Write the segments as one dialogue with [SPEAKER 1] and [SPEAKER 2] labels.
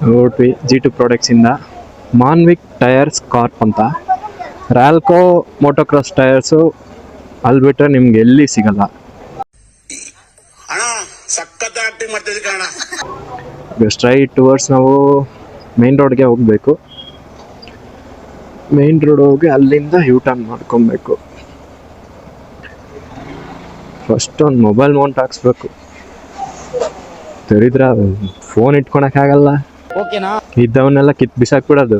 [SPEAKER 1] ನೋಡ್ವಿ G2 ಪ್ರಾಡಕ್ಟ್ಸಿಂದ ಮಾನ್ವಿಕ್ tyres carp ಅಂತ. ರ್ಯಾಲ್ಕೋ motocross tyres ಅಲ್ಲಿ ಬಿಟ್ಟರೆ ನಿಮ್ಗೆ ಎಲ್ಲಿ ಸಿಗಲ್ಲ. ಸ್ಟ್ರೈಟ್ ಟುವರ್ಡ್ಸ್ ನಾವು ಮೇನ್ ರೋಡ್ಗೆ ಹೋಗಬೇಕು. ಮೇನ್ ರೋಡ್ ಹೋಗಿ ಅಲ್ಲಿಂದ ಯೂ ಟರ್ನ್ ಮಾಡ್ಕೊಬೇಕು. ಫಸ್ಟ್ ಒಂದು ಮೊಬೈಲ್ ಮೌಂಟ್ ಹಾಕ್ಸ್ಬೇಕು. ತೆರಿದ್ರ ಫೋನ್ ಇಟ್ಕೊಳಕ್ಕಾಗಲ್ಲ, ಇದ್ದವನ್ನೆಲ್ಲ ಕಿತ್ ಬಿಸಾಕ್ಬಿಡೋದು.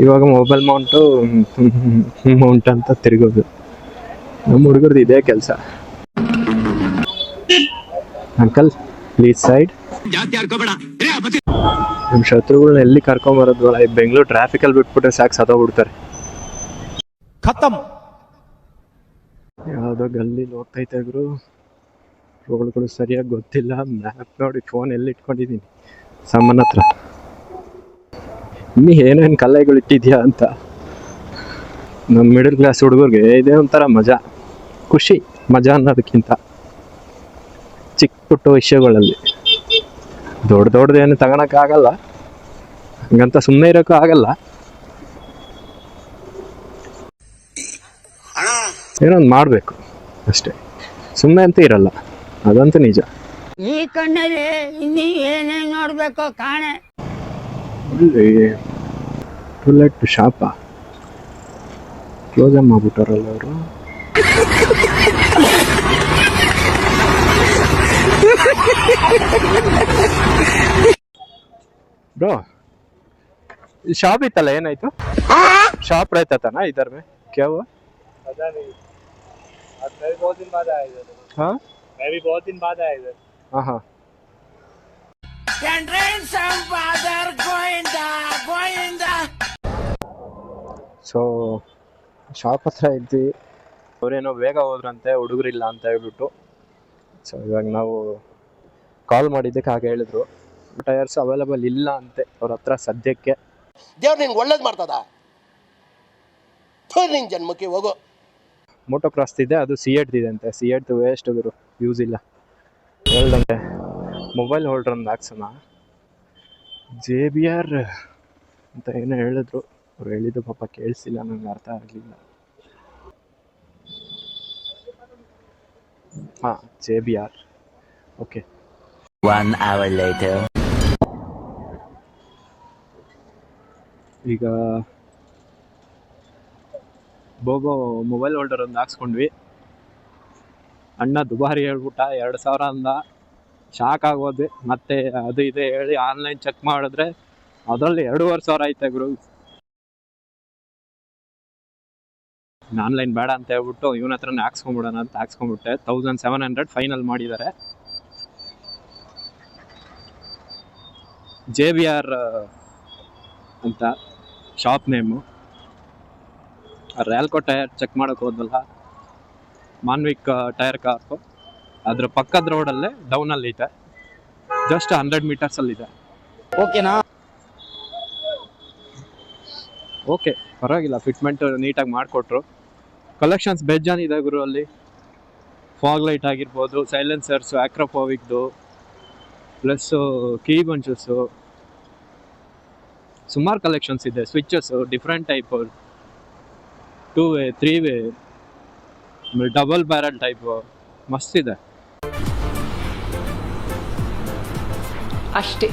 [SPEAKER 1] ಇವಾಗ ಮೊಬೈಲ್ ಮೌಂಟ್ ಅಂತ ತಿರುಗೋದು. ನಮ್ಮ ಹುಡುಗರದ್ದು ಇದೇ ಕೆಲಸ. Uncle please side. ನಿಮ್ಮ ಶತ್ರುಗಳನ್ನ ಎಲ್ಲಿ ಕರ್ಕೊಂಬರೋದು? ಬೆಂಗಳೂರು ಟ್ರಾಫಿಕಲ್ಲಿ ಬಿಟ್ಬಿಟ್ರೆ ಸಾಕು, ಸತ್ತೋಗ್ಬಿಡ್ತಾರೆ.
[SPEAKER 2] ಖತಮ್.
[SPEAKER 1] ಯಾವುದೋ ಗಲ್ಲಿಲಿ ಹೋಗ್ತೈತೆ ಗುರು. ರೋಡ್ಗಳು ಸರಿಯಾಗಿ ಗೊತ್ತಿಲ್ಲ. ಮ್ಯಾಪ್ ನೋಡಿ ಫೋನ್ ಎಲ್ಲಿ ಇಟ್ಕೊಂಡಿದ್ದೀನಿ, ಸಾಮಾನ್ ಹತ್ರ. ಇನ್ನೂ ಏನೇನು ಕಲ್ಲೆಗಳು ಇಟ್ಟಿದ್ಯಾ ಅಂತ. ನಮ್ಮ ಮಿಡಲ್ ಕ್ಲಾಸ್ ಹುಡುಗರಿಗೆ ಇದೇ ಒಂಥರ ಮಜಾ, ಖುಷಿ. ಮಜಾ ಅನ್ನೋದಕ್ಕಿಂತ ಚಿಕ್ಕ ಪುಟ್ಟ ವಿಷಯಗಳಲ್ಲಿ ದೊಡ್ಡದೇನು ತಗೊಳಕ್ಕಾಗಲ್ಲ. ಹಂಗಂತ ಸುಮ್ಮನೆ ಇರೋಕ್ಕೂ ಆಗಲ್ಲ. ಏನೊಂದು ಮಾಡಬೇಕು ಅಷ್ಟೇ, ಸುಮ್ಮನೆ ಅಂತ ಇರಲ್ಲ. ಅದಂತೂ ನಿಜ.
[SPEAKER 3] ಈ ಕಣ್ಣಲ್ಲಿ ಇನ್ನೂ ಏನೇನು ನೋಡ್ಬೇಕೋ ಕಾಣೆ.
[SPEAKER 1] ಟುಲೆಟ್ ಶಾಪ ಕ್ಲೋಸ್ ಮಾಡ್ಬಿಟ್ಟಾರಲ್ಲ ಅವರು. ಬ್ರೋ शॉप इतना है नहीं तो शॉप रहता था ना इधर में, क्या हुआ
[SPEAKER 2] पता नहीं। आज मैं भी बहुत दिन बाद आया इधर।
[SPEAKER 1] हाँ
[SPEAKER 2] मैं भी बहुत दिन बाद आया इधर।
[SPEAKER 1] हाँ हाँ ಸೊ ಶಾಪ್ ಹತ್ರ ಇದ್ವಿ. ಅವರೇನೋ ಬೇಗ ಹೋದ್ರಂತೆ, ಹುಡುಗರಿಲ್ಲ ಅಂತ ಹೇಳ್ಬಿಟ್ಟು. ಸೊ ಇವಾಗ ನಾವು ಕಾಲ್ ಮಾಡಿದ್ದಕ್ಕೆ ಹಾಗೆ ಹೇಳಿದ್ರು, ಟೈರ್ಸ್ ಅವೈಲೇಬಲ್ ಇಲ್ಲ ಅಂತೆ ಅವ್ರ ಹತ್ರ ಸದ್ಯಕ್ಕೆ.
[SPEAKER 4] ದೇವ್ರು ನಿನ್ಗೆ ಒಳ್ಳೇದು ಮಾಡ್ತದ, ನಿನ್ ಜನ್ಮಕ್ಕೆ ಹೋಗೋ.
[SPEAKER 1] ಮೋಟೋಕ್ರಾಸ್ ಇದೆ, ಅದು C8 ಇದೆ ಅಂತೆ. C8 ವೇಸ್ಟ್ ಗುರು, ಯೂಸ್ ಇಲ್ಲ. ಹೇಳ್ದಂತೆ ಮೊಬೈಲ್ ಹೋಲ್ಡರ್ ಒಂದು ಹಾಕ್ಸೋಣ, JBR ಅಂತ ಏನೋ ಹೇಳಿದ್ರು. ಅವ್ರು ಹೇಳಿದ್ದು ಪಾಪ ಕೇಳಿಸಿಲ್ಲ, ನನಗೆ ಅರ್ಥ ಆಗಲಿಲ್ಲ. ಹಾಂ JBR, ಓಕೆ.
[SPEAKER 5] 1 hour later.
[SPEAKER 1] ಈಗ ಬೋಗೋ ಮೊಬೈಲ್ ಹೋಲ್ಡರ್ ಒಂದು ಹಾಕ್ಸ್ಕೊಂಡ್ವಿ. ಅಣ್ಣ ದುಬಾರಿ ಹೇಳ್ಬಿಟ್ಟ, 2000 ಅಂದ. ಶಾಕ್ ಆಗೋದು. ಮತ್ತೆ ಅದು ಇದೆ ಹೇಳಿ ಆನ್ಲೈನ್ ಚೆಕ್ ಮಾಡಿದ್ರೆ ಅದರಲ್ಲಿ 2500 ಐತೆ ಗುರು. ಆನ್ಲೈನ್ ಬೇಡ ಅಂತ ಹೇಳ್ಬಿಟ್ಟು ಇವನ ಹತ್ರನೇ ಹಾಕ್ಸ್ಕೊಂಡ್ಬಿಡೋಣ ಅಂತ ಹಾಕ್ಸ್ಕೊಂಡ್ಬಿಟ್ಟೆ. 1700 ಫೈನಲ್ ಮಾಡಿದ್ದಾರೆ. JBR ಅಂತ ಶಾಪ್ ನೇಮು. ರ್ಯಾಲ್ಕೋ ಟೈರ್ ಚೆಕ್ ಮಾಡೋಕೆ ಹೋದಲ್ಲ, ಮಾನ್ವಿಕ್ ಟೈರ್ ಕಾರ್ಪ್, ಅದ್ರ ಪಕ್ಕದ ರೋಡಲ್ಲೇ ಡೌನಲ್ಲಿ ಇದೆ. ಜಸ್ಟ್ 100 ಮೀಟರ್ಸಲ್ಲಿದೆ.
[SPEAKER 2] ಓಕೆನಾ?
[SPEAKER 1] ಓಕೆ, ಪರವಾಗಿಲ್ಲ. ಫಿಟ್ಮೆಂಟ್ ನೀಟಾಗಿ ಮಾಡಿಕೊಟ್ರು. ಕಲೆಕ್ಷನ್ಸ್ ಬೇಜಾನ್ ಇದೆ ಗುರು ಅಲ್ಲಿ. ಫಾಗ್ ಲೈಟ್ ಆಗಿರ್ಬೋದು, ಸೈಲೆನ್ಸರ್ಸು, ಆಕ್ರೋಫೋವಿಕ್ದು, ಪ್ಲಸ್ಸು ಕೀ ಬಂಚಸ್ಸು, ಸುಮಾರು ಕಲೆಕ್ಷನ್ಸ್ ಇದೆ. Switches different type, 2 way 3 way, double barrel type, ಮಸ್ತಿದೆ
[SPEAKER 6] ಅಷ್ಟೇ.